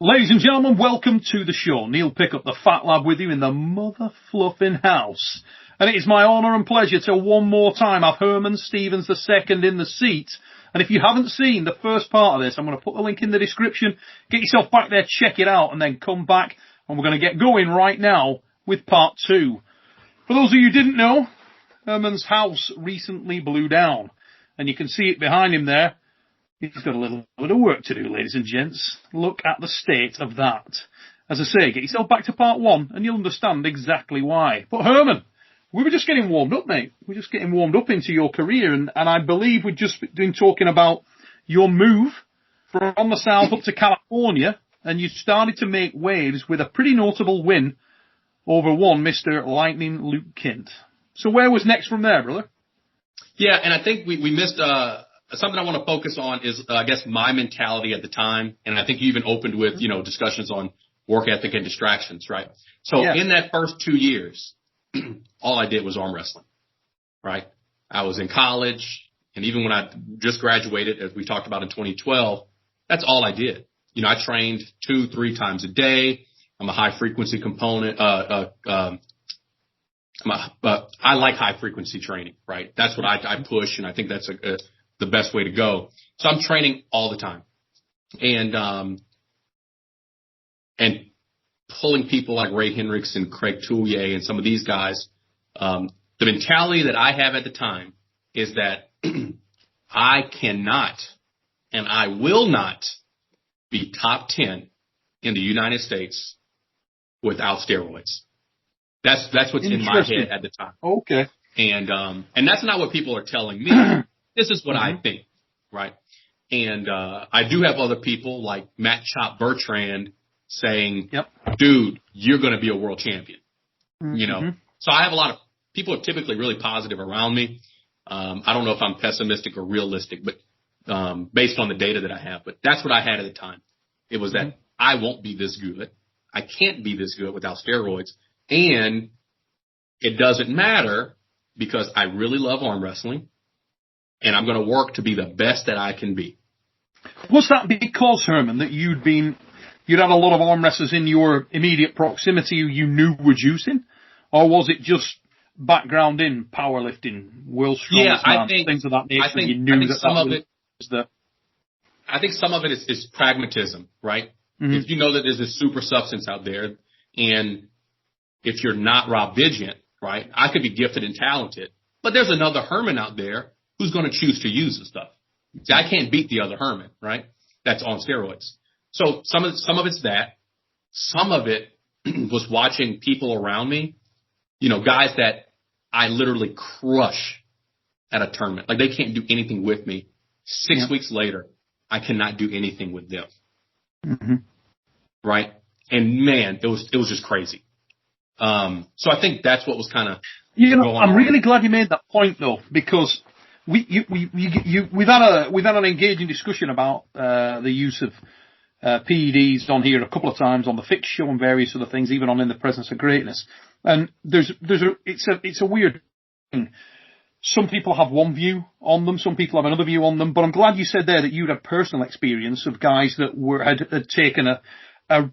Ladies and gentlemen, welcome to the show. Neil Pickup, the Fat Lad, with you in the mother fluffing house. And it is my honour and pleasure to one more time have Herman Stevens II in the seat. And if you haven't seen the first part of this, I'm going to put the link in the description. Get yourself back there, check it out, and then come back. And we're going to get going right now with part 2. For those of you who didn't know, Herman's house recently blew down. And you can see it behind him there. He's got a little bit of work to do, ladies and gents. Look at the state of that. As I say, get yourself back to part 1 and you'll understand exactly why. But Herman, we were just getting warmed up, mate. We're just getting warmed up into your career. And I believe we've just been talking about your move from the South up to California. And you started to make waves with a pretty notable win over one Mr. Lightning Luke Kint. So where was next from there, brother? Yeah, and I think we missed something I want to focus on is, I guess, my mentality at the time. And I think you even opened with, discussions on work ethic and distractions, right? So in that first 2 years, all I did was arm wrestling, right? I was in college, and even when I just graduated, as we talked about in 2012, that's all I did. I trained 2-3 times a day. I'm a high frequency component. I like high frequency training, right? That's what I push, and I think that's the best way to go. So I'm training all the time, and pulling people like Ray Hendricks and Craig Toulier and some of these guys. The mentality that I have at the time is that I cannot and I will not be top 10 in the United States without steroids. That's what's in my head at the time. Okay. And that's not what people are telling me. This is what I think, right? And I do have other people like Matt Chop Bertrand saying, dude, you're going to be a world champion. So I have a lot of people are typically really positive around me. I don't know if I'm pessimistic or realistic, but based on the data that I have. But that's what I had at the time. It was that I won't be this good. I can't be this good without steroids. And it doesn't matter because I really love arm wrestling. And I'm going to work to be the best that I can be. Was that because, Herman, that you'd had a lot of arm wrestlers in your immediate proximity you knew were juicing? Or was it just background in powerlifting, world's strongest man, things of that nature? I think some of it is pragmatism, right? If you know that there's a super substance out there, and if you're not Rob Vigent, right, I could be gifted and talented, but there's another Herman out there who's going to choose to use the stuff. See, I can't beat the other Herman, right? That's on steroids. So some of it's that. Some of it was watching people around me, guys that I literally crush at a tournament. Like, they can't do anything with me. 6 weeks later, I cannot do anything with them. Right? And man, it was just crazy. So I think that's what was kind of going on. I'm really glad you made that point though, because we've had an engaging discussion about the use of PEDs on here a couple of times on the Fix Show and various other things, even on In the Presence of Greatness. And it's a weird thing. Some people have one view on them, some people have another view on them. But I'm glad you said there that you'd had personal experience of guys that had taken a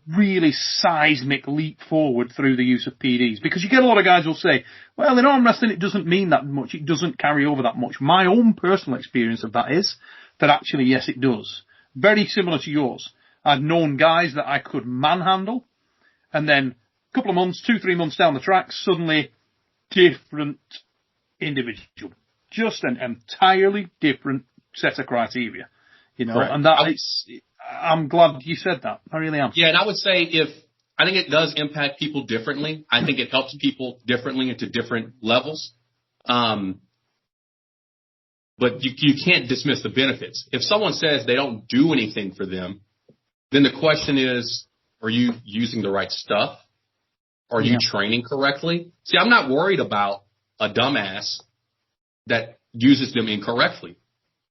really seismic leap forward through the use of PEDs. Because you get a lot of guys who'll say, well, in arm wrestling, it doesn't mean that much. It doesn't carry over that much. My own personal experience of that is that actually, yes, it does. Very similar to yours. I've known guys that I could manhandle, and then a couple of months, 2-3 months down the track, suddenly different individual. Just an entirely different set of criteria. Correct. And I'm glad you said that. I really am. Yeah, and I would say I think it does impact people differently. I think it helps people differently into different levels. But you can't dismiss the benefits. If someone says they don't do anything for them, then the question is, are you using the right stuff? Are you training correctly? See, I'm not worried about a dumbass that uses them incorrectly,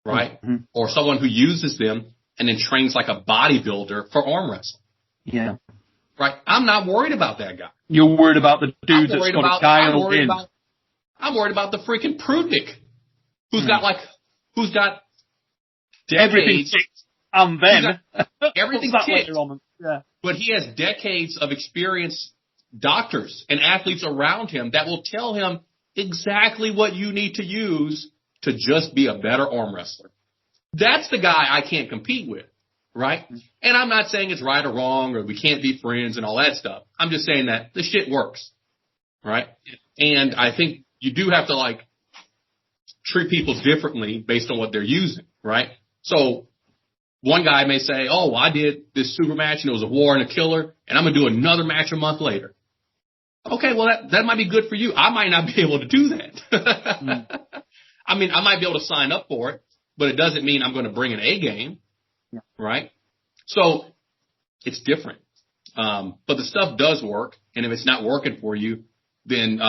right? Or someone who uses them and then trains like a bodybuilder for arm wrestling. Yeah. Right? I'm not worried about that guy. You're worried about the dude that's got a dialed in. I'm worried about the freaking Prudnik who's got everything ticked. And then everything ticked. But he has decades of experience, doctors and athletes around him that will tell him exactly what you need to use to just be a better arm wrestler. That's the guy I can't compete with, right? And I'm not saying it's right or wrong or we can't be friends and all that stuff. I'm just saying that the shit works, right? And I think you do have to, like, treat people differently based on what they're using, right? So one guy may say, oh, I did this super match and it was a war and a killer, and I'm going to do another match a month later. Okay, well, that might be good for you. I might not be able to do that. I mean, I might be able to sign up for it, but it doesn't mean I'm going to bring an A game, right? So it's different. But the stuff does work, and if it's not working for you, then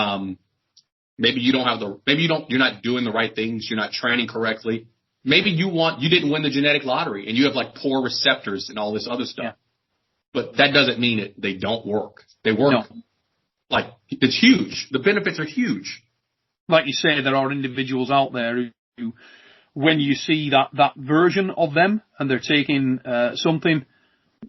maybe you're not doing the right things. You're not training correctly. Maybe you didn't win the genetic lottery and you have like poor receptors and all this other stuff. Yeah. But that doesn't mean they don't work. They work. No. Like, it's huge. The benefits are huge. Like you say, there are individuals out there who when you see that version of them and they're taking something,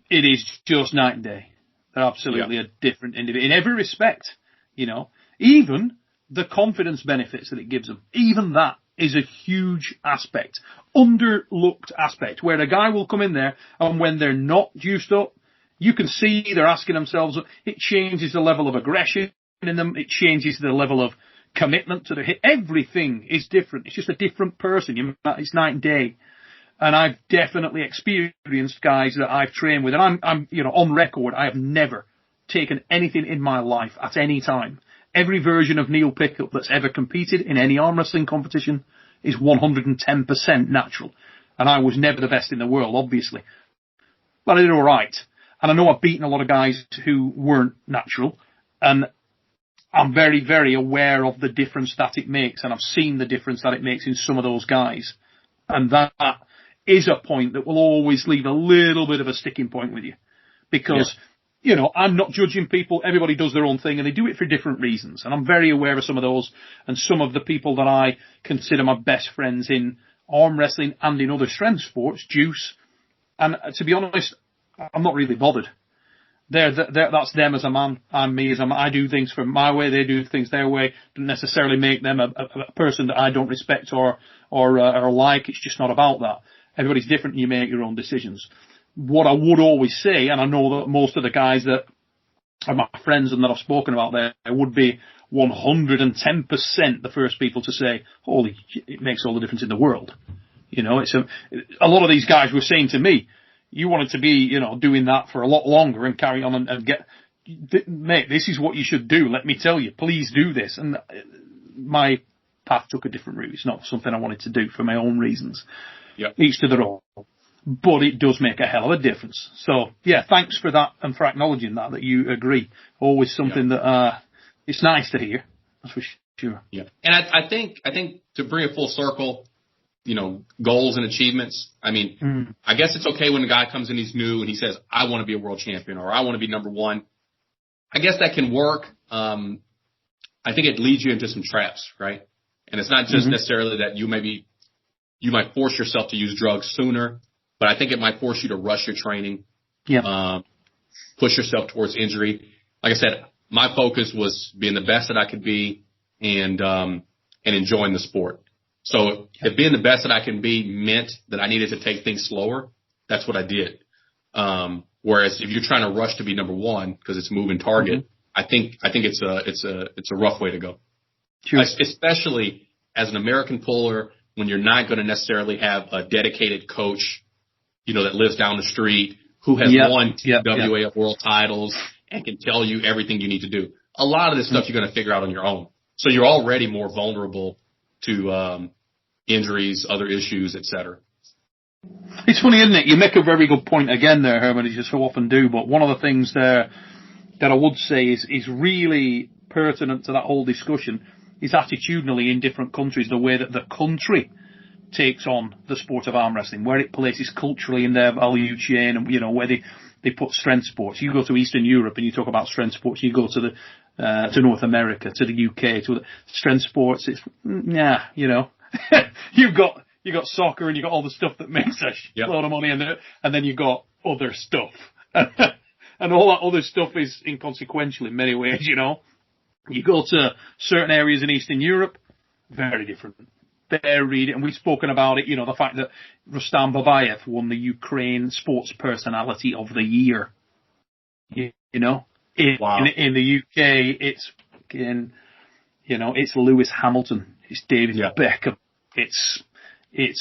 it is just night and day. They're absolutely a different individual in every respect, you know. Even the confidence benefits that it gives them, even that is a huge aspect, underlooked aspect, where a guy will come in there and when they're not juiced up, you can see they're asking themselves, it changes the level of aggression in them, it changes the level of commitment to the hit. Everything is different. It's just a different person. It's night and day. And I've definitely experienced guys that I've trained with, and I'm on record, I have never taken anything in my life at any time. Every version of Neil Pickup that's ever competed in any arm wrestling competition is 110% natural. And I was never the best in the world, obviously. But I did all right. And I know I've beaten a lot of guys who weren't natural. And I'm very, very aware of the difference that it makes. And I've seen the difference that it makes in some of those guys. And that is a point that will always leave a little bit of a sticking point with you. Because... Yeah. You know, I'm not judging people. Everybody does their own thing and they do it for different reasons. And I'm very aware of some of those and some of the people that I consider my best friends in arm wrestling and in other strength sports, Juice. And to be honest, I'm not really bothered. That's them as a man. I'm me as a man. I do things for my way. They do things their way. Doesn't necessarily make them a person that I don't respect or like. It's just not about that. Everybody's different and you make your own decisions. What I would always say, and I know that most of the guys that are my friends and that I've spoken about there, would be 110% the first people to say, holy shit, it makes all the difference in the world. You know, it's a lot of these guys were saying to me, you wanted to be, doing that for a lot longer and carry on and get, mate, this is what you should do. Let me tell you, please do this. And my path took a different route. It's not something I wanted to do for my own reasons. Yep. Each to their own. But it does make a hell of a difference. So, yeah, thanks for that and for acknowledging that you agree. Always something that it's nice to hear. That's for sure. Yeah. And I think to bring it full circle, goals and achievements, I mean, I guess it's okay when a guy comes in, he's new, and he says, I want to be a world champion or I want to be number one. I guess that can work. I think it leads you into some traps, right? And it's not just necessarily that you might force yourself to use drugs sooner, but I think it might force you to rush your training, push yourself towards injury. Like I said, my focus was being the best that I could be and enjoying the sport. So if being the best that I can be meant that I needed to take things slower, that's what I did. Whereas if you're trying to rush to be number one because it's a moving target, I think it's a rough way to go. Sure. Especially as an American puller, when you're not going to necessarily have a dedicated coach, that lives down the street, who has won WAF world titles and can tell you everything you need to do. A lot of this stuff you're going to figure out on your own. So you're already more vulnerable to injuries, other issues, etc. It's funny, isn't it? You make a very good point again there, Herman, as you so often do. But one of the things there that I would say is really pertinent to that whole discussion is attitudinally in different countries, the way that the country takes on the sport of arm wrestling, where it places culturally in their value chain, and where they put strength sports. You go to Eastern Europe and you talk about strength sports. You go to to North America, to the UK, to the strength sports. It's you've got soccer and you've got all the stuff that makes a load of money, and then you've got other stuff. and all that other stuff is inconsequential in many ways, you know. You go to certain areas in Eastern Europe, very different. And we've spoken about it, you know, the fact that Rustam Babayev won the Ukraine Sports Personality of the Year. You know, in the UK, it's Lewis Hamilton, it's David Beckham, it's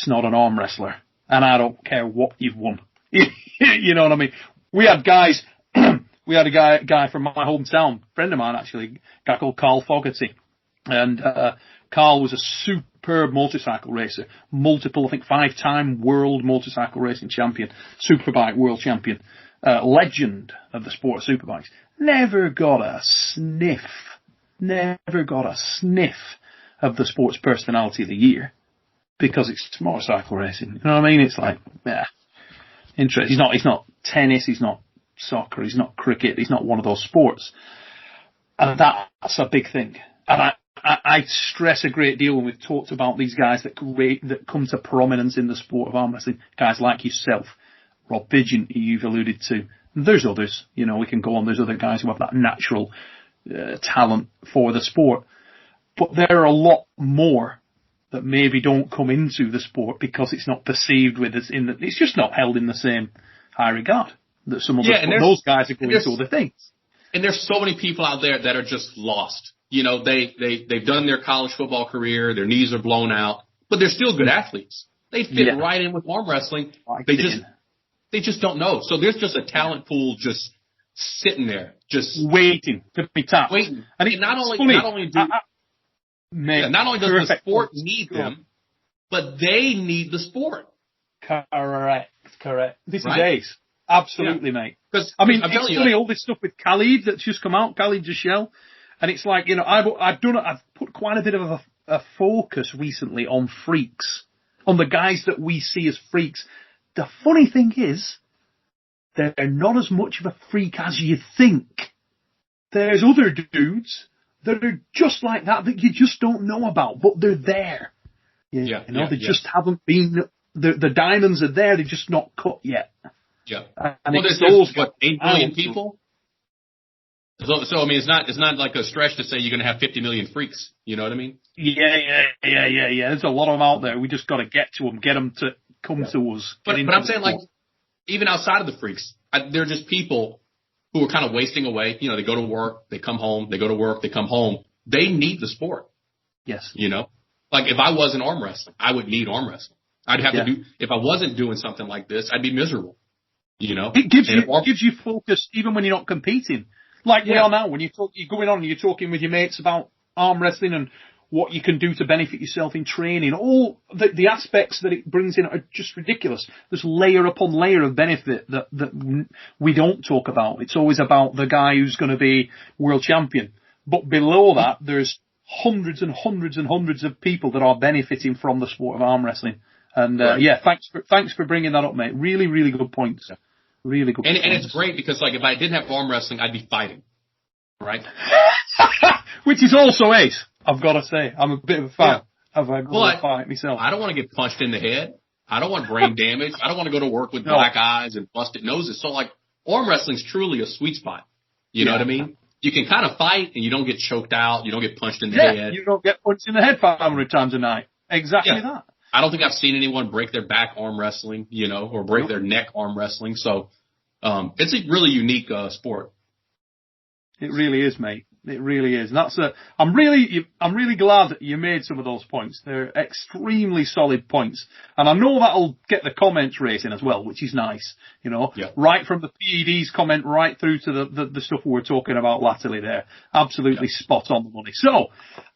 not an arm wrestler, and I don't care what you've won. You know what I mean? We had a guy from my hometown, friend of mine actually, a guy called Carl Fogarty, and Carl was a superb motorcycle racer, multiple, I think 5-time world motorcycle racing champion, superbike world champion, legend of the sport of superbikes. Never got a sniff of the Sports Personality of the Year because it's motorcycle racing. You know what I mean? It's like, interesting. He's not tennis, he's not soccer, he's not cricket, he's not one of those sports. And that's a big thing. And I stress a great deal when we've talked about these guys that come to prominence in the sport of arm wrestling. Guys like yourself, Rob Vigent, who you've alluded to. And there's others, you know, we can go on. There's other guys who have that natural talent for the sport. But there are a lot more that maybe don't come into the sport because it's not perceived with us it's just not held in the same high regard that some of those guys are going to other things. And there's so many people out there that are just lost. You know, they've done their college football career, their knees are blown out, but they're still good athletes. They fit right in with arm wrestling. They just don't know. So there's just a talent pool just sitting there, just waiting to be tapped. Waiting. And not only does the sport need them, but they need the sport. Correct. This is ace. Absolutely, mate. Because it's funny, all this stuff with Khalid that's just come out, Khalid Jashel, and it's like, you know, I've put quite a bit of a focus recently on freaks, on the guys that we see as freaks. The funny thing is, they're not as much of a freak as you think. There's other dudes that are just like that you just don't know about, but they're there. They just haven't been. The diamonds are there, they're just not cut yet. Yeah. And there's 8 million people. So I mean, it's not like a stretch to say you're going to have 50 million freaks. You know what I mean? Yeah. There's a lot of them out there. We just got to get to them, get them to come to us. But I'm saying, like, even outside of the freaks, they're just people who are kind of wasting away. You know, they go to work, they come home, they go to work, they come home. They need the sport. Yes. You know, like if I wasn't arm wrestling, I would need arm wrestling. I'd have to do, if I wasn't doing something like this, I'd be miserable. You know, it gives you focus even when you're not competing. Like we are now, when you're going on and you're talking with your mates about arm wrestling and what you can do to benefit yourself in training. All the aspects that it brings in are just ridiculous. There's layer upon layer of benefit that we don't talk about. It's always about the guy who's going to be world champion. But below that, there's hundreds and hundreds and hundreds of people that are benefiting from the sport of arm wrestling. And thanks for bringing that up, mate. Really, really good points. Really good. And it's great because, like, if I didn't have arm wrestling, I'd be fighting, right? Which is also ace. I've got to say, I'm a bit of a fan of a fight myself. I don't want to get punched in the head. I don't want brain damage. I don't want to go to work with black eyes and busted noses. So, like, arm wrestling's truly a sweet spot. You know what I mean? You can kind of fight and you don't get choked out. You don't get punched in the head. You don't get punched in the head 500 times a night. Exactly that. I don't think I've seen anyone break their back arm wrestling, you know, or break their neck arm wrestling. So, it's a really unique sport. It really is, mate. It really is. And I'm really glad that you made some of those points. They're extremely solid points. And I know that'll get the comments racing as well, which is nice. You know, right from the PEDs comment right through to the stuff we were talking about latterly there. Absolutely spot on the money. So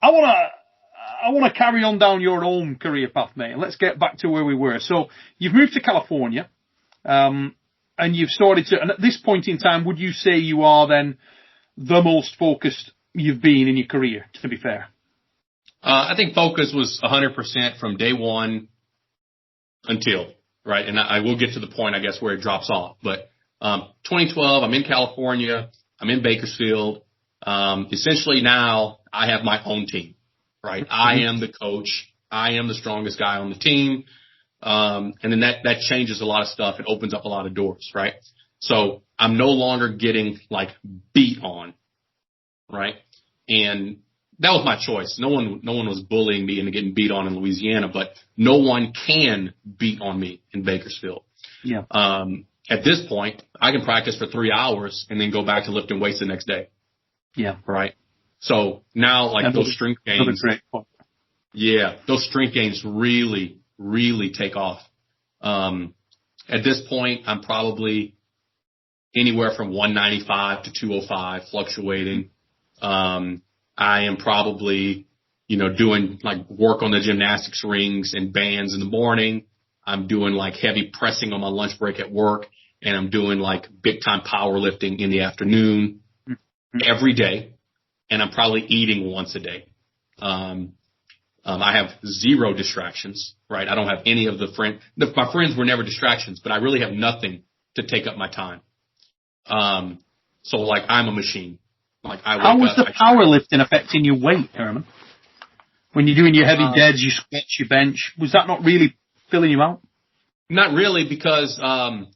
I want to carry on down your own career path, mate. And let's get back to where we were. So you've moved to California, and you've started to, and at this point in time, would you say you are then the most focused you've been in your career, to be fair? I think focus was 100% from day one until, right? And I will get to the point, I guess, where it drops off. But 2012, I'm in California. I'm in Bakersfield. Essentially now I have my own team, right? I am the coach. I am the strongest guy on the team. And then that changes a lot of stuff. It opens up a lot of doors, right? So I'm no longer getting like beat on, right? And that was my choice. No one was bullying me into getting beat on in Louisiana, but no one can beat on me in Bakersfield. Yeah. At this point, I can practice for 3 hours and then go back to lifting weights the next day. Yeah. Right. So now, like, those strength gains, yeah, those strength gains really, really take off. At this point, I'm probably anywhere from 195 to 205, fluctuating. I am probably, doing like work on the gymnastics rings and bands in the morning. I'm doing like heavy pressing on my lunch break at work, and I'm doing like big time powerlifting in the afternoon every day. And I'm probably eating once a day. I have zero distractions, right? I don't have any of my friends were never distractions, but I really have nothing to take up my time. So like I'm a machine. Like how was the powerlifting affecting your weight, Herman? When you're doing your heavy deads, your squats, your bench, was that not really filling you out? Not really, because I'm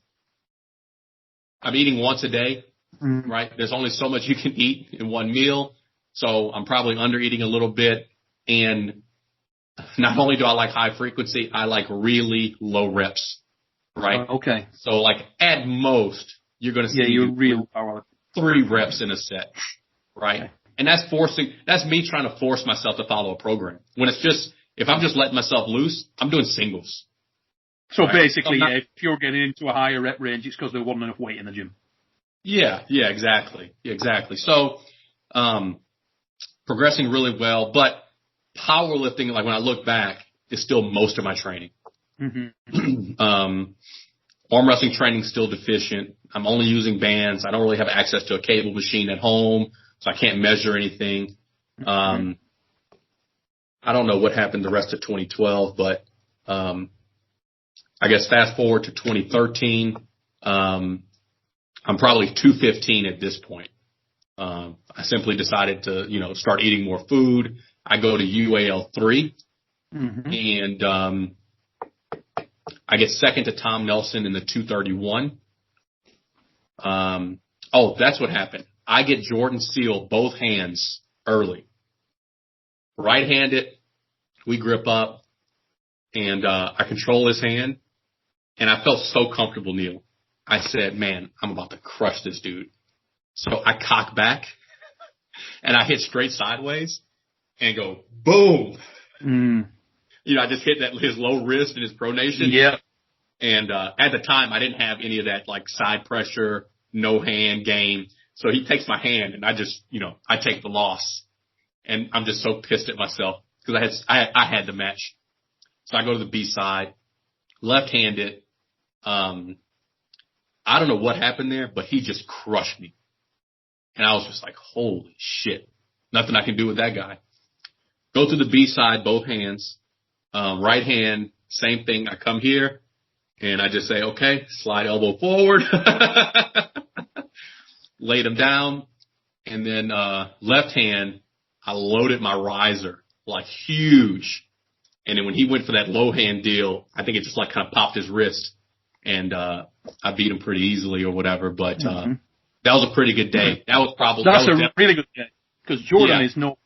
eating once a day, right? There's only so much you can eat in one meal, so I'm probably under eating a little bit. And not only do I like high frequency, I like really low reps, right? Okay. So like at most, you're going to see you're real powerlifting. 3 reps in a set, right? Okay. And that's me trying to force myself to follow a program. When it's just, if I'm just letting myself loose, I'm doing singles. So right? Basically, if you're getting into a higher rep range, it's because there wasn't enough weight in the gym. Yeah, exactly. So, progressing really well, but powerlifting, like when I look back, is still most of my training. Arm wrestling training is still deficient. I'm only using bands. I don't really have access to a cable machine at home, so I can't measure anything. I don't know what happened the rest of 2012, but I guess fast forward to 2013, I'm probably 215 at this point. I simply decided to, start eating more food. I go to UAL 3, and I get second to Tom Nelson in the 231. That's what happened. I get Jordan Seal both hands early. Right-handed, we grip up, and I control his hand, and I felt so comfortable, Neil. I said, man, I'm about to crush this dude. So I cock back, and I hit straight sideways and go, boom. I just hit his low wrist and his pronation. Yeah. And at the time, I didn't have any of that, like, side pressure, no hand game. So he takes my hand, and I just, I take the loss. And I'm just so pissed at myself because I had the match. So I go to the B side, left-handed. I don't know what happened there, but he just crushed me. And I was just like, holy shit. Nothing I can do with that guy. Go to the B side, both hands. Right hand, same thing. I come here, and I just say, okay, slide elbow forward. Laid him down. And then left hand, I loaded my riser, like huge. And then when he went for that low hand deal, I think it just like kind of popped his wrist. And I beat him pretty easily or whatever. But that was a pretty good day. That was a really good day because Jordan is no.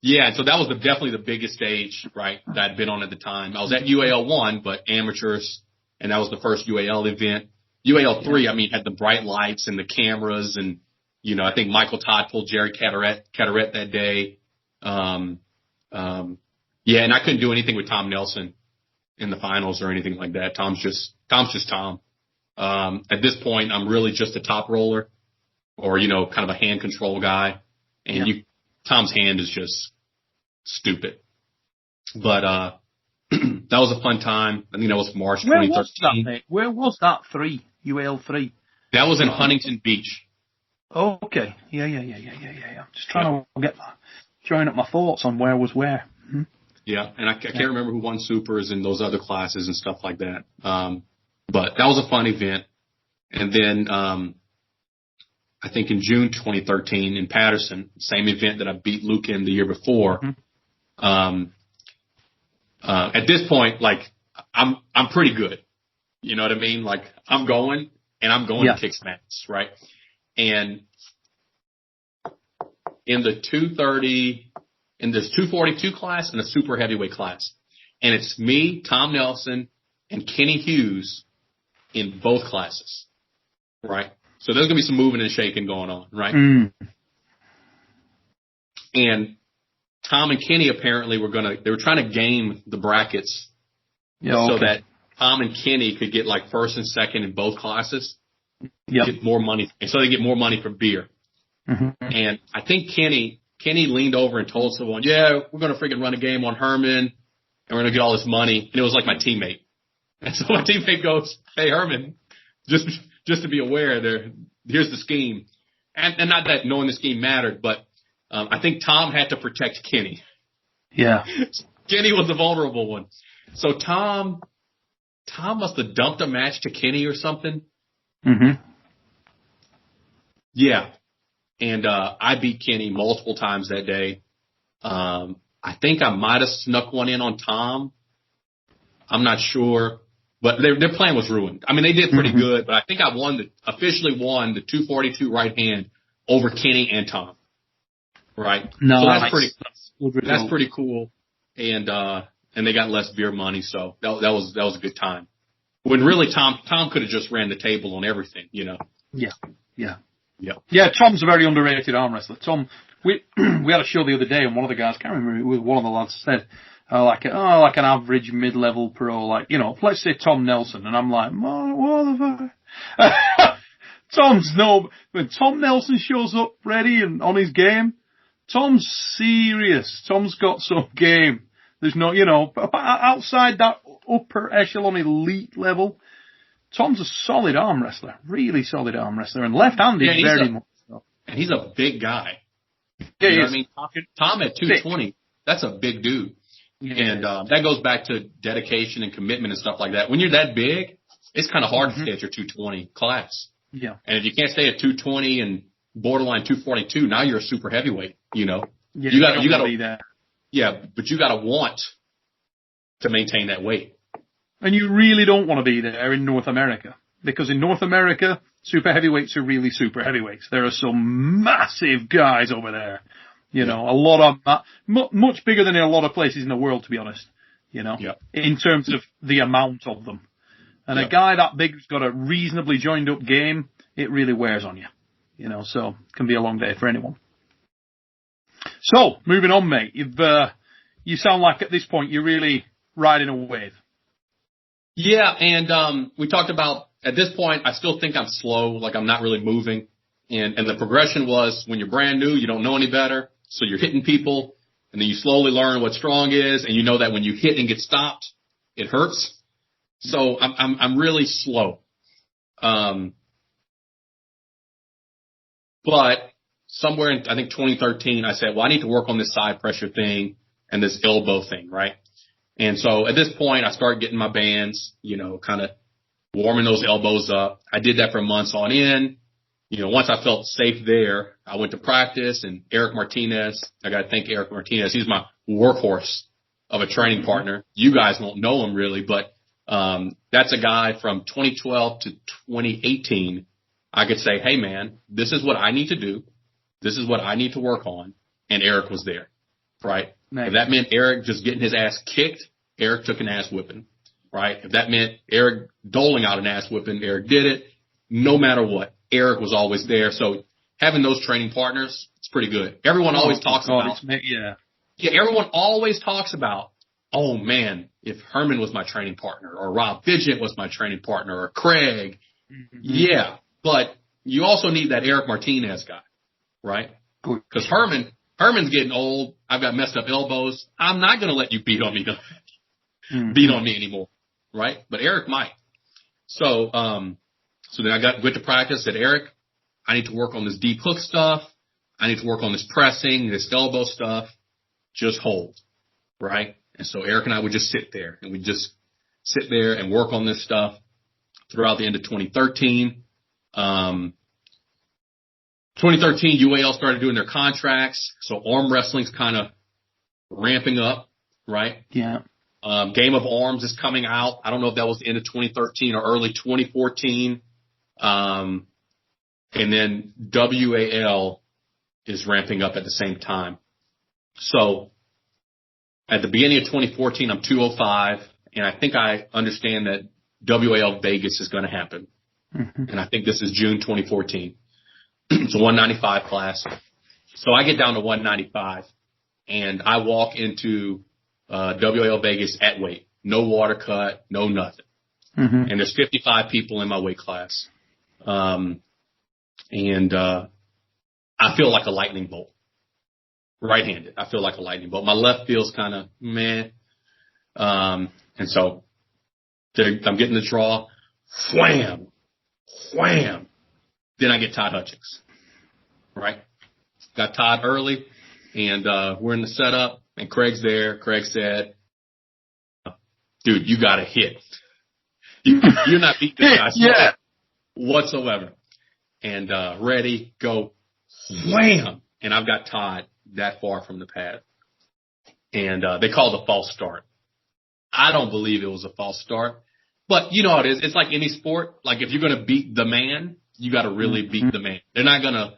Yeah, so that was definitely the biggest stage, right, that I'd been on at the time. I was at UAL 1, but amateurs, and that was the first UAL event. UAL 3, had the bright lights and the cameras, and, I think Michael Todd pulled Jerry Carteret that day. And I couldn't do anything with Tom Nelson in the finals or anything like that. Tom's just Tom. At this point, I'm really just a top roller or, kind of a hand control guy. And Tom's hand is just stupid. But that was a fun time. I think that was March 2013. Where was that 3? UAL 3? That was in Huntington Beach. Oh, okay. Yeah. I'm just trying to drawing up my thoughts on where was where. Yeah, and I can't remember who won supers and those other classes and stuff like that. But that was a fun event. And then I think in June 2013 in Patterson, same event that I beat Luke in the year before. At this point, like I'm pretty good. You know what I mean? Like I'm going, and I'm going to kick some ass, right? And in the 230, in this 242 class and the super heavyweight class, and it's me, Tom Nelson, and Kenny Hughes in both classes, right? So there's going to be some moving and shaking going on, right? And Tom and Kenny apparently they were trying to game the brackets so that Tom and Kenny could get like first and second in both classes, get more money, and so they get more money for beer. And I think Kenny leaned over and told someone, yeah, we're going to freaking run a game on Herman, and we're going to get all this money. And it was like my teammate. And so my teammate goes, hey, Herman, just to be aware, here's the scheme. And not that knowing the scheme mattered, but I think Tom had to protect Kenny. Yeah. Kenny was the vulnerable one. So Tom must have dumped a match to Kenny or something. Yeah. And I beat Kenny multiple times that day. I think I might have snuck one in on Tom. I'm not sure. But their plan was ruined. I mean, they did pretty good, but I think I officially won the 242 right hand over Kenny and Tom. Right? No, so that's pretty cool. And they got less beer money, so that was a good time. When really Tom could have just ran the table on everything, you know. Yeah, Tom's a very underrated arm wrestler. Tom, we had a show the other day, and one of the guys, can't remember who, one of the lads said, like an average mid-level pro, like, you know, let's say Tom Nelson, and I'm like, what the fuck? When Tom Nelson shows up ready and on his game, Tom's serious. Tom's got some game. There's no, you know, outside that upper echelon elite level, Tom's a solid arm wrestler, really solid arm wrestler, and left-handed very much so. And he's a big guy. Yeah, you know what I mean? Tom at 220, that's a big dude. Yeah. And that goes back to dedication and commitment and stuff like that. When you're that big, it's kind of hard to stay at your 220 class. Yeah. And if you can't stay at 220 and borderline 242, now you're a super heavyweight, you know. Yeah, you got to be that. Yeah, but you got to want to maintain that weight. And you really don't want to be there in North America, because in North America, super heavyweights are really super heavyweights. There are some massive guys over there. You know, a lot of, much bigger than in a lot of places in the world, to be honest, you know, in terms of the amount of them. And a guy that big who's got a reasonably joined up game, it really wears on you, you know, so it can be a long day for anyone. So, moving on, mate, you sound like at this point you're really riding a wave. Yeah, and we talked about, at this point, I still think I'm slow, like I'm not really moving. And the progression was, when you're brand new, you don't know any better. So you're hitting people, and then you slowly learn what strong is, and you know that when you hit and get stopped, it hurts. So I'm really slow. But somewhere in, I think 2013, I said, well, I need to work on this side pressure thing and this elbow thing, right? And so at this point, I started getting my bands, you know, kind of warming those elbows up. I did that for months on end. You know, once I felt safe there, I went to practice, and Eric Martinez, I got to thank Eric Martinez. He's my workhorse of a training partner. You guys won't know him really, but that's a guy from 2012 to 2018. I could say, hey, man, this is what I need to do. This is what I need to work on. And Eric was there, right? Nice. If that meant Eric just getting his ass kicked, Eric took an ass whipping, right? If that meant Eric doling out an ass whipping, Eric did it. No matter what, Eric was always there. So having those training partners, it's pretty good. Everyone always talks about, everyone always talks about, oh man, if Herman was my training partner, or Rob Vigent was my training partner, or Craig. Mm-hmm. Yeah, but you also need that Eric Martinez guy, right? Because Herman's getting old. I've got messed up elbows. I'm not going to let you beat on me anymore, right? But Eric might. So then I went to practice. Said, Eric, I need to work on this deep hook stuff. I need to work on this pressing, this elbow stuff. Just hold, right? And so Eric and I would just sit there, and we'd just sit there and work on this stuff throughout the end of 2013. 2013, UAL started doing their contracts, so arm wrestling's kind of ramping up, right? Yeah. Game of Arms is coming out. I don't know if that was the end of 2013 or early 2014. And then WAL is ramping up at the same time. So at the beginning of 2014, I'm 205, and I think I understand that WAL Vegas is going to happen. Mm-hmm. And I think this is June 2014. It's a 195 class. So I get down to 195, and I walk into WAL Vegas at weight. No water cut, no nothing. Mm-hmm. And there's 55 people in my weight class. I feel like a lightning bolt. Right-handed. I feel like a lightning bolt. My left feels kind of meh. And so I'm getting the draw. Wham! Wham! Then I get Todd Hutchings. Right? Got Todd early, and we're in the setup, and Craig's there. Craig said, dude, you got to hit. You're not beating this guy whatsoever. And ready, go, wham! And I've got Todd that far from the pad. And they called a false start. I don't believe it was a false start. But you know how it is. It's like any sport. Like if you're going to beat the man, you got to really beat the man. They're not going to,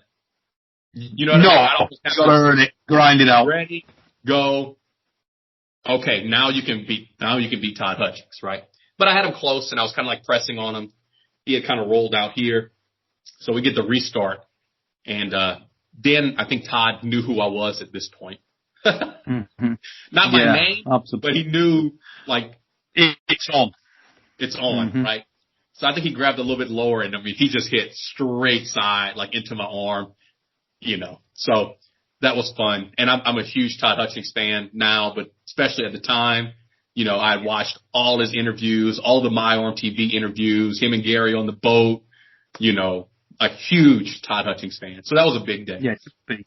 you know what I mean? You got to earn it, grind it out. Ready, go. Okay, now you can beat Todd Hutchings, right? But I had him close, and I was kind of like pressing on him. He had kind of rolled out here. So we get the restart. And then I think Todd knew who I was at this point. Mm-hmm. Not my name, absolutely. But he knew, like, it's on. It's on, mm-hmm. Right? So I think he grabbed a little bit lower, and I mean, he just hit straight side, like into my arm, you know. So that was fun. And I'm a huge Todd Hutchings fan now, but especially at the time, you know, I watched all his interviews, all the My Arm TV interviews, him and Gary on the boat, you know, a huge Todd Hutchings fan. So that was a big day. Yeah, it's big.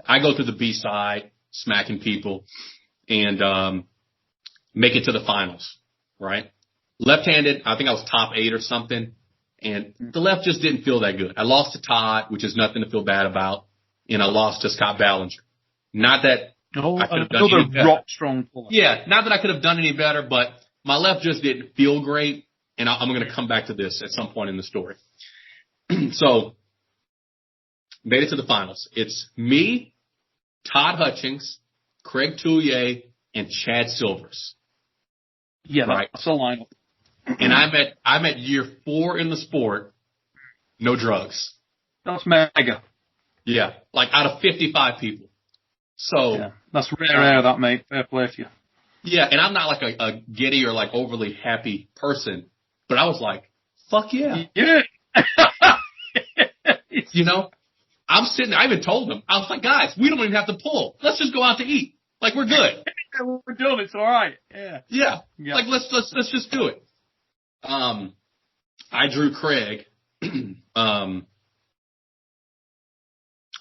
I go to the B side, smacking people, and make it to the finals, right? Left-handed, I think I was top 8 or something, and the left just didn't feel that good. I lost to Todd, which is nothing to feel bad about, and I lost to Scott Ballinger. Not that I could have done any better. Rock strong puller. Yeah, not that I could have done any better, but my left just didn't feel great, and I'm going to come back to this at some point in the story. So, made it to the finals. It's me, Todd Hutchings, Craig Touye, and Chad Silvers. Yeah, right. That's a lineup. And I'm at year 4 in the sport, no drugs. That's mega. Yeah, like out of 55 people. So yeah, that's rare, that mate. Fair play to you. Yeah, and I'm not like a giddy or like overly happy person, but I was like, fuck yeah. Yeah. You know, I'm sitting there. I even told them. I was like, guys, we don't even have to pull. Let's just go out to eat. Like we're good. We're doing it. It's all right. Yeah. Yeah. Like let's just do it. I drew Craig.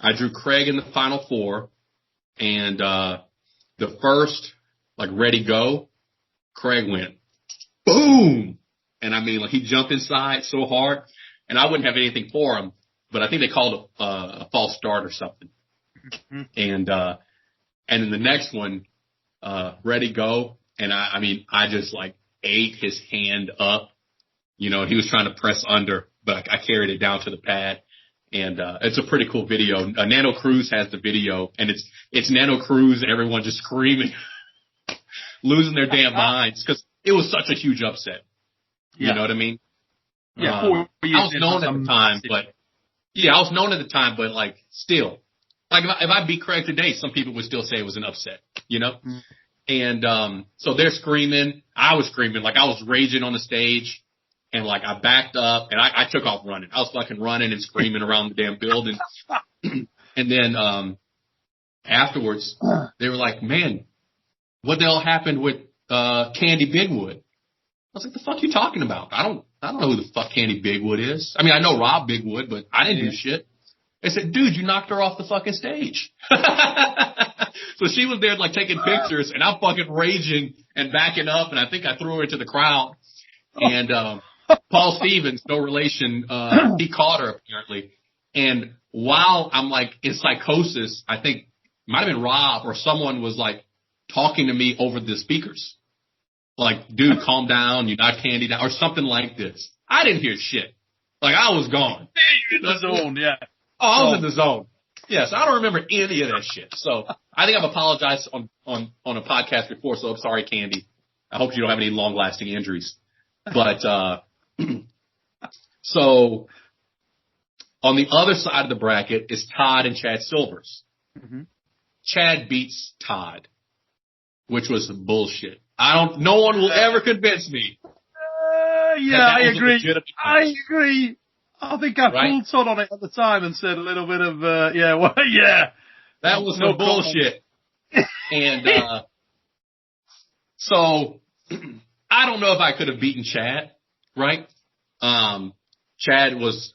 I drew Craig in the final 4, and the first like ready go, Craig went boom, and I mean like he jumped inside so hard, and I wouldn't have anything for him, but I think they called a false start or something, mm-hmm. And then the next one, ready go, and I just like ate his hand up, you know, he was trying to press under, but I carried it down to the pad. And it's a pretty cool video. Nano Cruz has the video, and it's Nano Cruz and everyone just screaming, losing their damn minds because it was such a huge upset. Yeah. You know what I mean? Yeah. I was known at the time, but like still, like if I beat Craig today, some people would still say it was an upset. You know? Mm-hmm. And so they're screaming. I was screaming like I was raging on the stage. And like I backed up and I took off running. I was fucking running and screaming around the damn building. And then afterwards they were like, man, what the hell happened with Candy Bigwood? I was like, the fuck you talking about? I don't know who the fuck Candy Bigwood is. I mean, I know Rob Bigwood, but I didn't do shit. They said, dude, you knocked her off the fucking stage. So she was there like taking pictures and I'm fucking raging and backing up, and I think I threw her into the crowd. And Paul Stevens, no relation, he caught her apparently. And while I'm like in psychosis, I think it might have been Rob or someone was like talking to me over the speakers. Like, dude, calm down, you knocked Candy down or something like this. I didn't hear shit. Like, I was gone. In the zone, yeah. Oh, I was in the zone. Yes, I don't remember any of that shit. So I think I've apologized on a podcast before, so I'm sorry, Candy. I hope you don't have any long-lasting injuries. But so on the other side of the bracket is Todd and Chad Silvers. Mm-hmm. Chad beats Todd, which was bullshit. No one will ever convince me. I agree. I think I pulled Todd on it at the time and said a little bit of, That was no bullshit. And, so I don't know if I could have beaten Chad, right? Chad was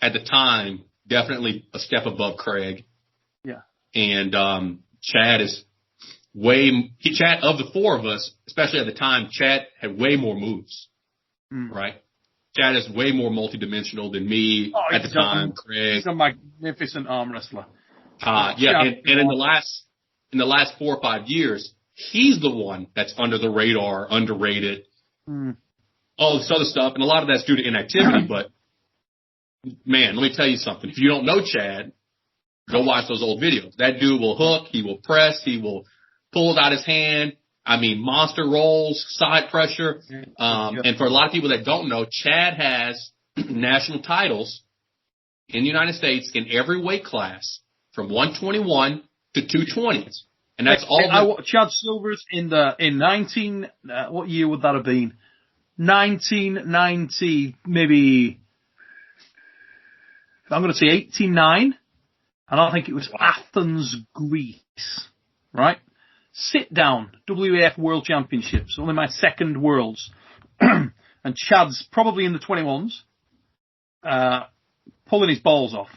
at the time definitely a step above Craig. Yeah. And, Chad of the four of us, especially at the time, Chad had way more moves, right? Chad is way more multidimensional than me at the time. Craig. He's a magnificent arm wrestler. And in the last 4 or 5 years, he's the one that's under the radar, underrated, all this other stuff, and a lot of that's due to inactivity. But man, let me tell you something: if you don't know Chad, go watch those old videos. That dude will hook, he will press, he will pull it out his hand. I mean, monster rolls, side pressure. And for a lot of people that don't know, Chad has national titles in the United States in every weight class from 121 to 220. And that's all. Chad Silvers in 19, what year would that have been? 1990, maybe, I'm going to say 89. And I think it was Athens, Greece, right? Sit down, WAF World Championships, only my second Worlds. And Chad's probably in the 21s, pulling his balls off.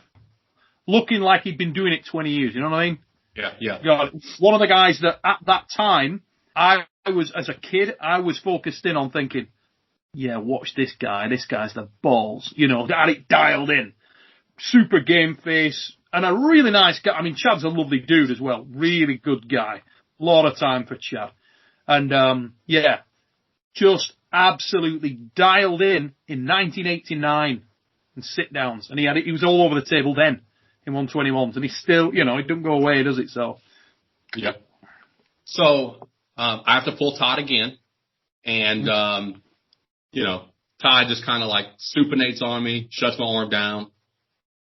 Looking like he'd been doing it 20 years, you know what I mean? Yeah. God, one of the guys that at that time, I was, as a kid, I was focused in on thinking, watch this guy, this guy's the balls, had it dialed in. Super game face, and a really nice guy. I mean, Chad's a lovely dude as well, really good guy. A lot of time for Chad. And, just absolutely dialed in 1989 and sit downs. And he was all over the table then in 121s. And he's still, it doesn't go away, does it? So. Yeah. So, I have to pull Todd again. And, Todd just kind of like supinates on me, shuts my arm down,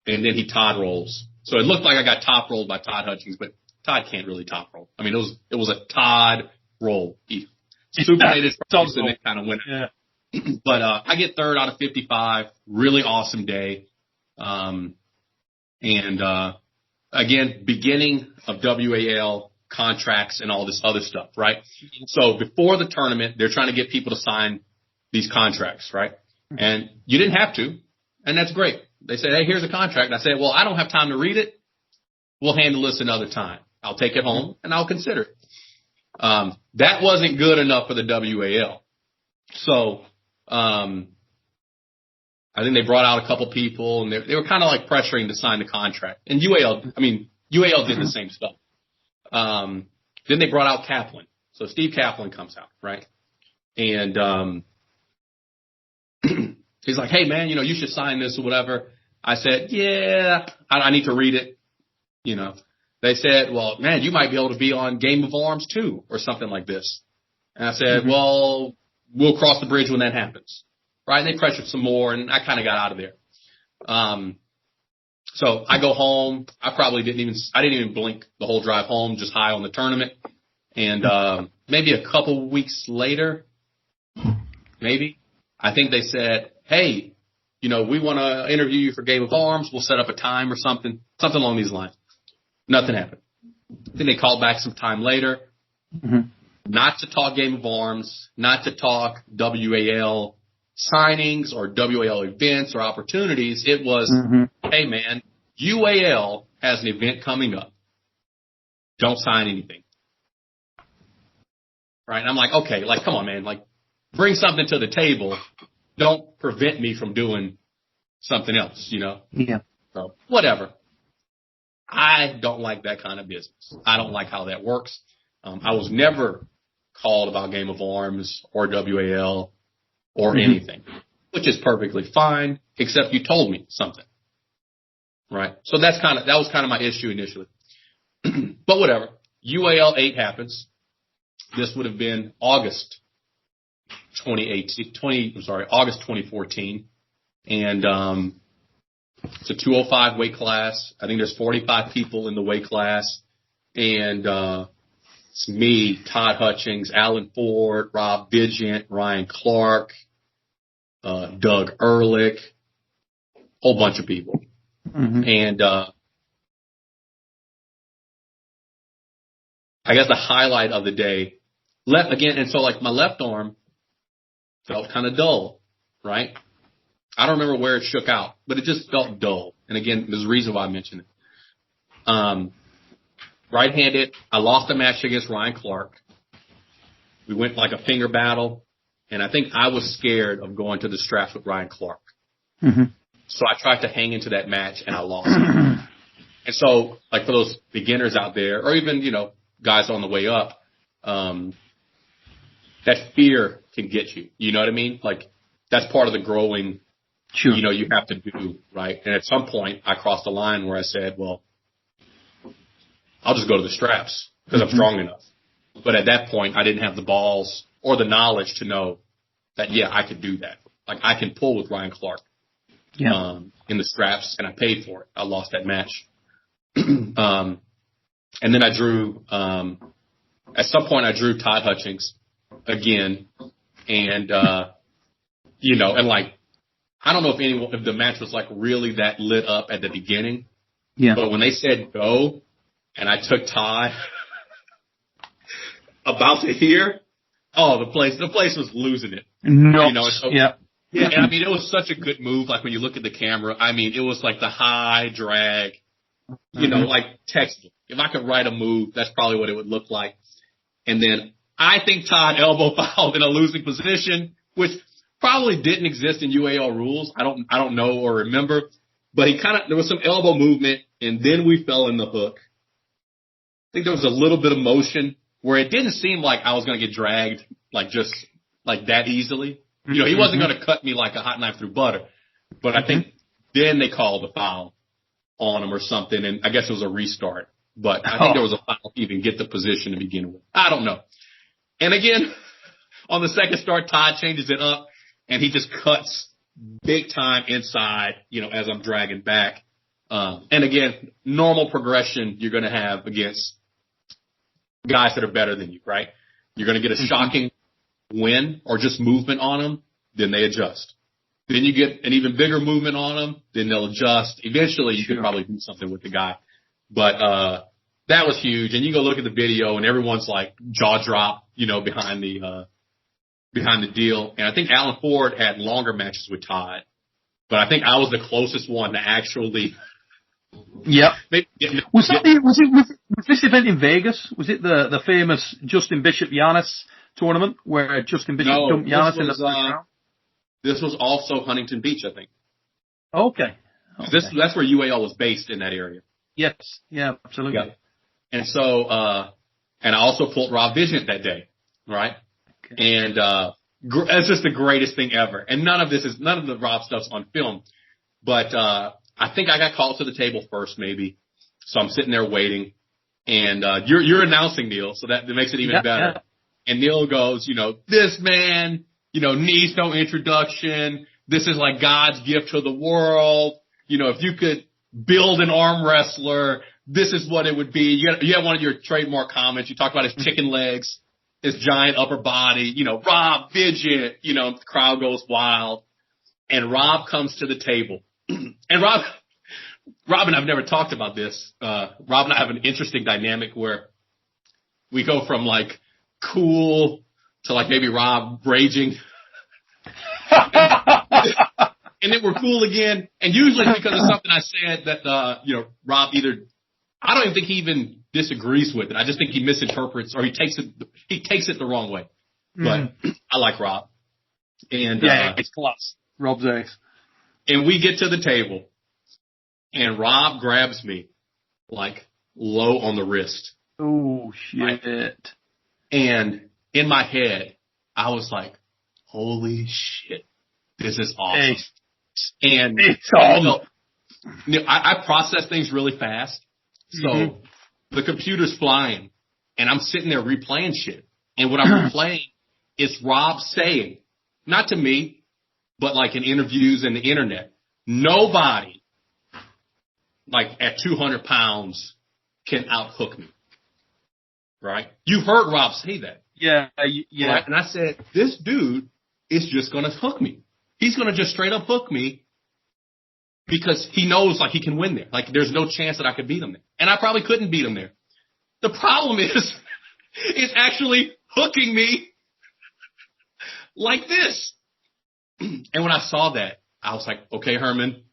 and then he Todd rolls. So it looked like I got top rolled by Todd Hutchings, but Todd can't really top roll. I mean, it was a Todd roll. He supinated first and it kind of went. Yeah. But I get third out of 55. Really awesome day. Again, beginning of WAL contracts and all this other stuff, right? So before the tournament, they're trying to get people to sign these contracts, right? And you didn't have to, and that's great. They said, hey, here's a contract. And I said, well, I don't have time to read it. We'll handle this another time. I'll take it home and I'll consider it. That wasn't good enough for the WAL. So, I think they brought out a couple people and they were kind of like pressuring to sign the contract. And UAL did the same stuff. Then they brought out Kaplan. So Steve Kaplan comes out, right? And, he's like, hey man, you should sign this or whatever. I said, yeah, I need to read it. They said, well, man, you might be able to be on Game of Arms too, or something like this. And I said, well, we'll cross the bridge when that happens. Right. And they pressured some more and I kind of got out of there. So I go home. I didn't even blink the whole drive home, just high on the tournament. And, maybe a couple weeks later, I think they said, hey, we want to interview you for Game of Arms. We'll set up a time or something along these lines. Nothing happened. Then they called back some time later, not to talk Game of Arms, not to talk WAL signings or WAL events or opportunities. It was, hey man, UAL has an event coming up. Don't sign anything. Right? And I'm like, okay, like, come on, man, like, bring something to the table. Don't prevent me from doing something else, Yeah. So, whatever. I don't like that kind of business. I don't like how that works. I was never called about Game of Arms or WAL or anything. which is perfectly fine, except you told me something. Right? So that was kind of my issue initially. But whatever. UAL 8 happens. This would have been August 2014. And, it's a 205 weight class. I think there's 45 people in the weight class. And, it's me, Todd Hutchings, Alan Ford, Rob Vigent, Ryan Clark, Doug Ehrlich, whole bunch of people. Mm-hmm. And, I guess the highlight of the day, and so like my left arm felt kind of dull, right? I don't remember where it shook out, but it just felt dull. And again, there's a reason why I mentioned it. Right-handed, I lost a match against Ryan Clark. We went like a finger battle, and I think I was scared of going to the straps with Ryan Clark. Mm-hmm. So I tried to hang into that match, and I lost. And so, like for those beginners out there, or even, guys on the way up, that fear can get you. You know what I mean? Like, that's part of the growing, sure. You have to do, right? And at some point, I crossed the line where I said, well, I'll just go to the straps because I'm strong enough. But at that point, I didn't have the balls or the knowledge to know that, yeah, I could do that. Like, I can pull with Ryan Clark in the straps, and I paid for it. I lost that match. And then I drew, at some point I drew Todd Hutchings again. And, and like, I don't know if the match was like really that lit up at the beginning. Yeah. But when they said go and I took Todd about to here, the place was losing it. No. So, yeah. Yeah. And I mean, it was such a good move. Like when you look at the camera, I mean, it was like the high drag. Like textbook. If I could write a move, that's probably what it would look like. And then I think Todd elbow fouled in a losing position, which probably didn't exist in UAL rules. I don't know or remember, but there was some elbow movement, and then we fell in the hook. I think there was a little bit of motion where it didn't seem like I was going to get dragged like just like that easily. He wasn't going to cut me like a hot knife through butter, but I think then they called the foul on him or something, and I guess it was a restart. But I think there was a foul to even get the position to begin with. I don't know. And again, on the second start, Todd changes it up, and he just cuts big time inside, as I'm dragging back. And again, normal progression you're going to have against guys that are better than you, right? You're going to get a shocking win or just movement on them, then they adjust. Then you get an even bigger movement on them, then they'll adjust. Eventually, you can probably do something with the guy. But that was huge. And you go look at the video, and everyone's like jaw drop, behind the deal. And I think Alan Ford had longer matches with Todd, but I think I was the closest one to actually. Yep. Was this event in Vegas? Was it the famous Justin Bishop Giannis tournament where Justin Bishop dumped Giannis in the first round? This was also Huntington Beach, I think. Okay. That's where UAL was based in that area. Yes. Yeah, absolutely. Yeah. And so, and I also pulled Rob Vigent that day, right? Okay. And, it's just the greatest thing ever. And none of the Rob stuff's on film, but, I think I got called to the table first, maybe. So I'm sitting there waiting, and, you're announcing, Neil, so that makes it even better. Yeah. And Neil goes, this man, needs no introduction. This is like God's gift to the world. If you could build an arm wrestler, this is what it would be. You had one of your trademark comments. You talked about his chicken legs, his giant upper body, Rob Vigent, the crowd goes wild. And Rob comes to the table. And Rob and I've never talked about this. Rob and I have an interesting dynamic where we go from like cool to like maybe Rob raging. And then we're cool again. And usually it's because of something I said that, Rob I don't even think he even disagrees with it. I just think he misinterprets or he takes it the wrong way. But I like Rob. And, it's class. Rob's ace. And we get to the table and Rob grabs me like low on the wrist. Oh, shit. Right? And in my head, I was like, holy shit. this is awesome. And it's on. I process things really fast. So the computer's flying and I'm sitting there replaying shit. And what I'm replaying is Rob saying, not to me, but like in interviews and the internet, nobody like at 200 pounds can outhook me. Right? You've heard Rob say that. Yeah. Right? And I said, this dude is just going to hook me. He's going to just straight up hook me because he knows like he can win there. Like there's no chance that I could beat him there. And I probably couldn't beat him there. The problem is, it's actually hooking me like this. And when I saw that, I was like, okay, Herman,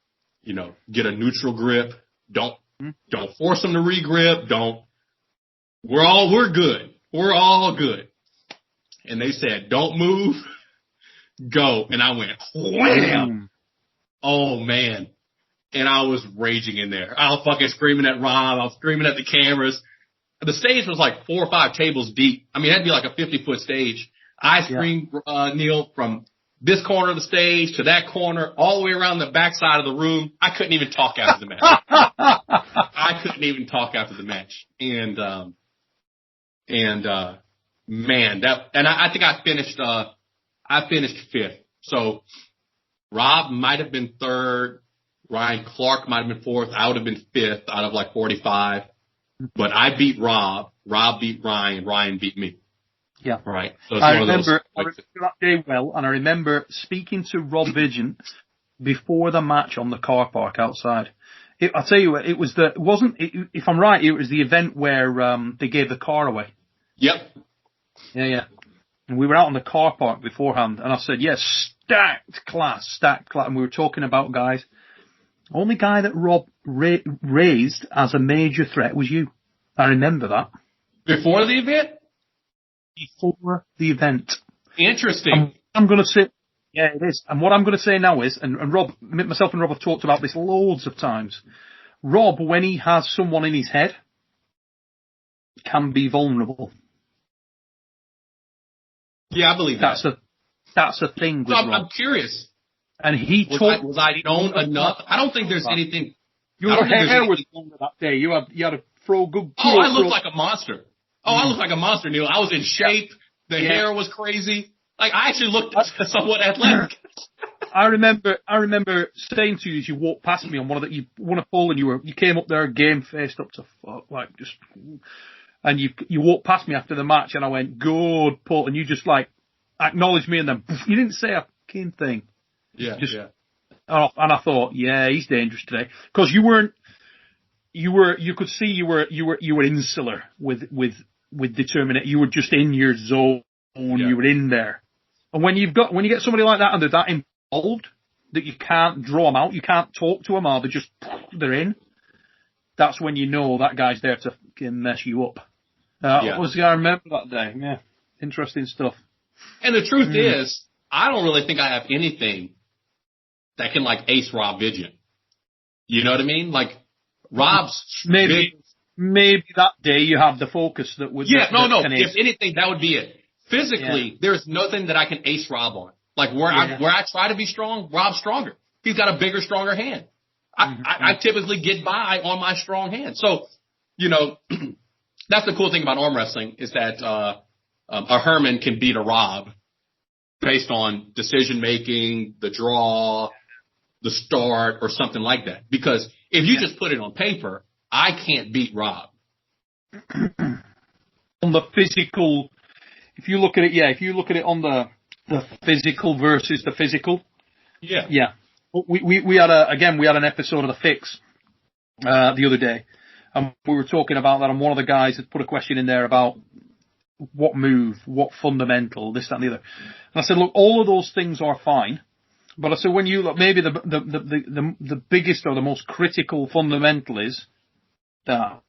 get a neutral grip. Don't force him to regrip. We're good. We're all good. And they said, don't move, go. And I went, wham. Oh man. And I was raging in there. I was fucking screaming at Rob. I was screaming at the cameras. The stage was like 4 or 5 tables deep. I mean, it had to be like a 50-foot stage. I screamed, Neil, from this corner of the stage to that corner, all the way around the backside of the room. I couldn't even talk after the match. I couldn't even talk after the match. And man, I think I finished 5th. So Rob might have been 3rd. Ryan Clark might have been 4th. I would have been 5th out of like 45. But I beat Rob. Rob beat Ryan. Ryan beat me. Yeah. Right. So I remember that day well, and I remember speaking to Rob Vigent before the match on the car park outside. I'll tell you what, if I'm right, it was the event where they gave the car away. Yep. Yeah. And we were out on the car park beforehand, and I said, yes, stacked class. And we were talking about guys. Only guy that Rob raised as a major threat was you. I remember that. Before the event? Before the event. Interesting. I'm going to say, yeah, it is. And what I'm going to say now is, and Rob, myself and Rob have talked about this loads of times. Rob, when he has someone in his head, can be vulnerable. Yeah, I believe that. That's a thing with Rob. I'm curious. And he was I known enough? I don't think there's anything. Your hair was longer that day. You had a good. Oh, I looked like a monster. I looked like a monster, Neil. I was in shape. The hair was crazy. Like I actually looked somewhat athletic. I remember saying to you as you walked past me on one of a pole, and you came up there game faced up to fuck, like just, and you walked past me after the match, and I went good pull, and you just like acknowledged me, and then you didn't say a fucking thing. Yeah. And I thought, yeah, he's dangerous today because you could see you were insular with determination. You were just in your zone. Yeah. You were in there. And when you get somebody like that and they're that involved that you can't draw them out, you can't talk to them, or they're in. That's when you know that guy's there to mess you up. I remember that day. Yeah, interesting stuff. And the truth is, I don't really think I have anything that can like ace Rob Vigent. You know what I mean? Like Rob's maybe that day you have the focus that would. Yeah, no. If anything, that would be it. Physically, there's nothing that I can ace Rob on. Like where I try to be strong, Rob's stronger. He's got a bigger, stronger hand. I typically get by on my strong hand. So, that's the cool thing about arm wrestling is that a Herman can beat a Rob based on decision making, the draw, the start, or something like that. Because if you just put it on paper, I can't beat Rob. On the physical, if you look at it on the physical versus the physical. Yeah. Yeah. We had an episode of The Fix the other day, and we were talking about that, and one of the guys had put a question in there about what move, what fundamental, this, that, and the other. And I said, look, all of those things are fine, but I said when you look, maybe the biggest or the most critical fundamental is that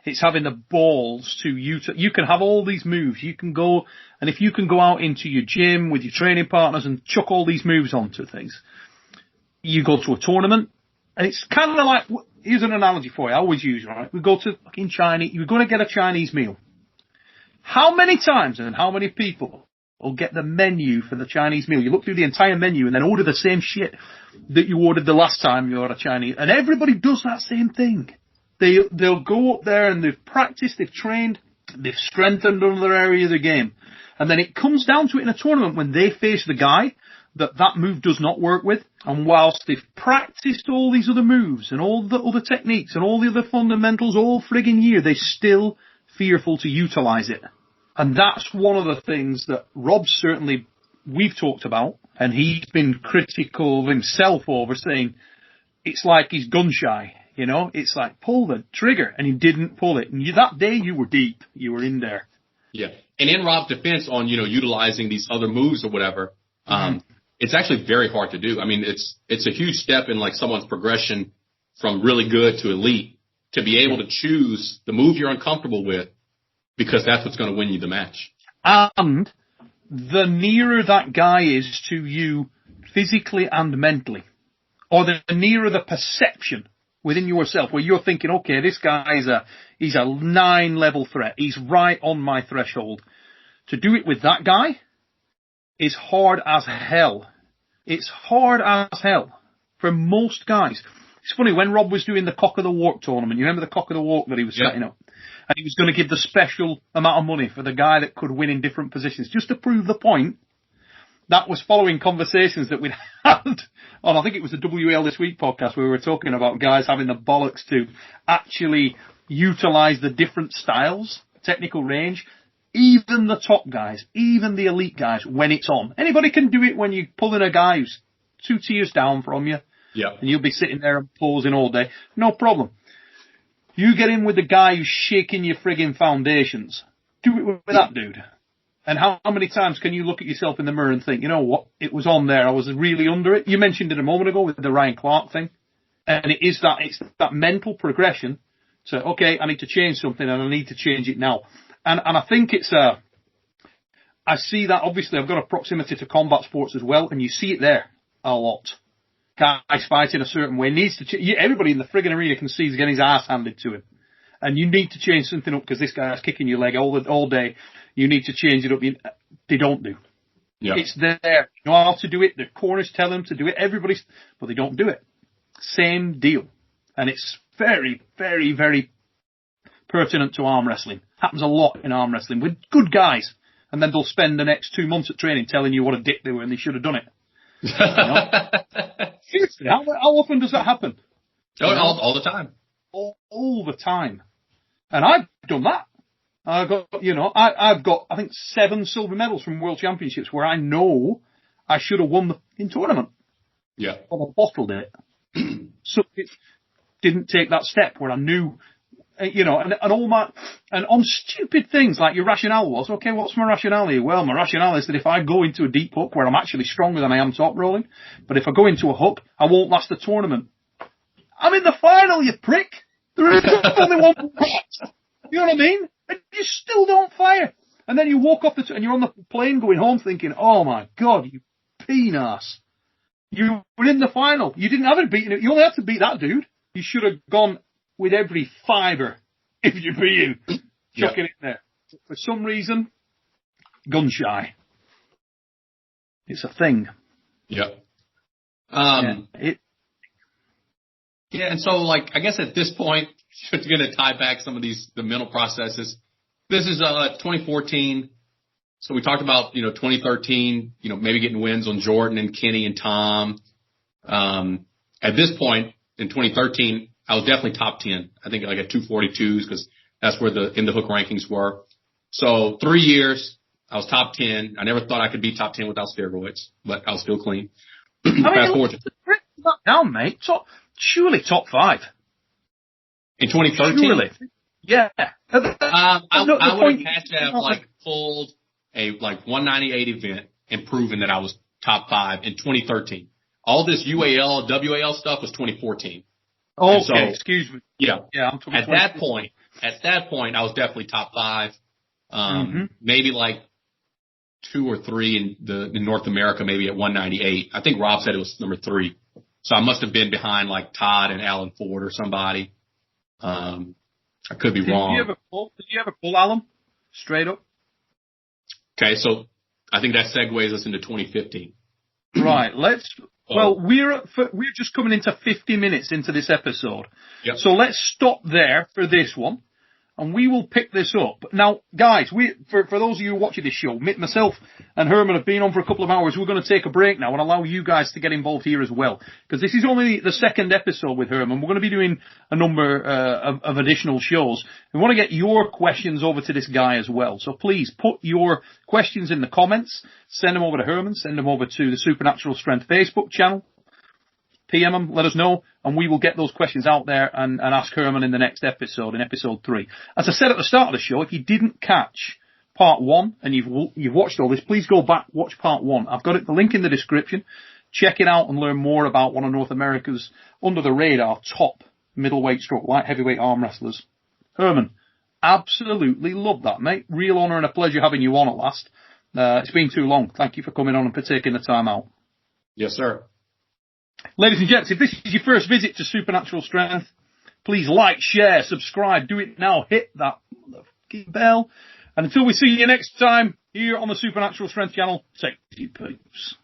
it's having the balls you can have all these moves. You can go, and if you can go out into your gym with your training partners and chuck all these moves onto things, you go to a tournament, and it's kind of like, here's an analogy for you, I always use, right? We go to fucking China, you're going to get a Chinese meal. How many times and how many people will get the menu for the Chinese meal. You look through the entire menu and then order the same shit that you ordered the last time you ordered Chinese. And everybody does that same thing. They'll go up there and they've practiced, they've trained, they've strengthened other areas of the game. And then it comes down to it in a tournament when they face the guy that move does not work with. And whilst they've practiced all these other moves and all the other techniques and all the other fundamentals all friggin' year, they're still fearful to utilize it. And that's one of the things that Rob certainly, we've talked about, and he's been critical of himself over, saying it's like he's gun shy, you know? It's like, pull the trigger, and he didn't pull it. And that day you were deep. You were in there. Yeah. And in Rob's defense on, utilizing these other moves or whatever, it's actually very hard to do. I mean, it's a huge step in like someone's progression from really good to elite to be able to choose the move you're uncomfortable with, because that's what's going to win you the match. And the nearer that guy is to you physically and mentally, or the nearer the perception within yourself where you're thinking, okay, this guy he's a 9-level threat. He's right on my threshold. To do it with that guy is hard as hell. It's hard as hell for most guys. It's funny, when Rob was doing the Cock of the Walk tournament, you remember the Cock of the Walk that he was setting up? And he was going to give the special amount of money for the guy that could win in different positions, just to prove the point. That was following conversations that we'd had on, I think it was the WAL This Week podcast, where we were talking about guys having the bollocks to actually utilize the different styles, technical range, even the top guys, even the elite guys, when it's on. Anybody can do it when you're pulling a guy who's 2 tiers down from you. Yeah. And you'll be sitting there and posing all day. No problem. You get in with the guy who's shaking your friggin' foundations. Do it with that dude. And how many times can you look at yourself in the mirror and think, you know what, it was on there, I was really under it. You mentioned it a moment ago with the Ryan Clark thing. And it's that mental progression to, okay, I need to change something and I need to change it now. And I think I see that, obviously I've got a proximity to combat sports as well, and you see it there a lot. Guys fighting a certain way needs to everybody in the friggin' arena can see he's getting his ass handed to him. And you need to change something up because this guy's kicking your leg all day. You need to change it up. They don't do. Yep. It's there. You know how to do it. The corners tell them to do it. But they don't do it. Same deal. And it's very, very, very pertinent to arm wrestling. Happens a lot in arm wrestling with good guys. And then they'll spend the next 2 months at training telling you what a dick they were and they should have done it. You know? Seriously, how often does that happen? All the time. All the time. And I've done that. I've got, I think, 7 silver medals from World Championships where I know I should have won in tournament. Yeah. But I bottled it. So it didn't take that step where I knew, and on stupid things like your rationale was, okay, what's my rationale here? Well, my rationale is that if I go into a deep hook where I'm actually stronger than I am top rolling, but if I go into a hook, I won't last the tournament. I'm in the final, you prick! There is only one pot. You know what I mean? And you still don't fire. And then you walk off and you're on the plane going home thinking, oh my God, you peen-ass. You were in the final. You didn't have to beat it. You only had to beat that dude. You should have gone with every fibre if you're being chucking it in there. For some reason, gun shy. It's a thing. Yeah. And so, I guess at this point, it's going to tie back some of the mental processes. This is 2014. So we talked about, 2013, maybe getting wins on Jordan and Kenny and Tom. At this point in 2013, I was definitely top 10. I think at 242s because that's where the in the hook rankings were. So 3 years, I was top 10. I never thought I could be top 10 without steroids, but I was still clean. Fast forward to that down, mate. Surely top 5. In 2013? Surely. Yeah. I would have had to have pulled a 198 event and proven that I was top 5 in 2013. All this UAL, WAL stuff was 2014. Okay, so, excuse me. Yeah. Yeah. I'm talking at that point, I was definitely top 5. Maybe 2 or 3 in North America, maybe at 198. I think Rob said it was number 3. So I must have been behind Todd and Alan Ford or somebody. I could be wrong. Did you ever pull Alan? Straight up? Okay, so I think that segues us into 2015. Right. Well, we're just coming into 50 minutes into this episode. Yep. So let's stop there for this one. And we will pick this up. Now, guys, for those of you watching this show, myself and Herman have been on for a couple of hours. We're going to take a break now and allow you guys to get involved here as well. Because this is only the second episode with Herman. We're going to be doing a number of additional shows. We want to get your questions over to this guy as well. So please put your questions in the comments. Send them over to Herman. Send them over to the Supernatural Strength Facebook channel. PM them, let us know, and we will get those questions out there and ask Herman in the next episode, in episode 3. As I said at the start of the show, if you didn't catch part 1 and you've watched all this, please go back, watch part 1. I've got the link in the description. Check it out and learn more about one of North America's under the radar top middleweight stroke light heavyweight arm wrestlers. Herman, absolutely love that, mate. Real honour and a pleasure having you on at last. It's been too long. Thank you for coming on and for taking the time out. Yes, sir. Ladies and gents, if this is your first visit to Supernatural Strength, please like, share, subscribe. Do it now. Hit that bell. And until we see you next time here on the Supernatural Strength channel, take it, peeps.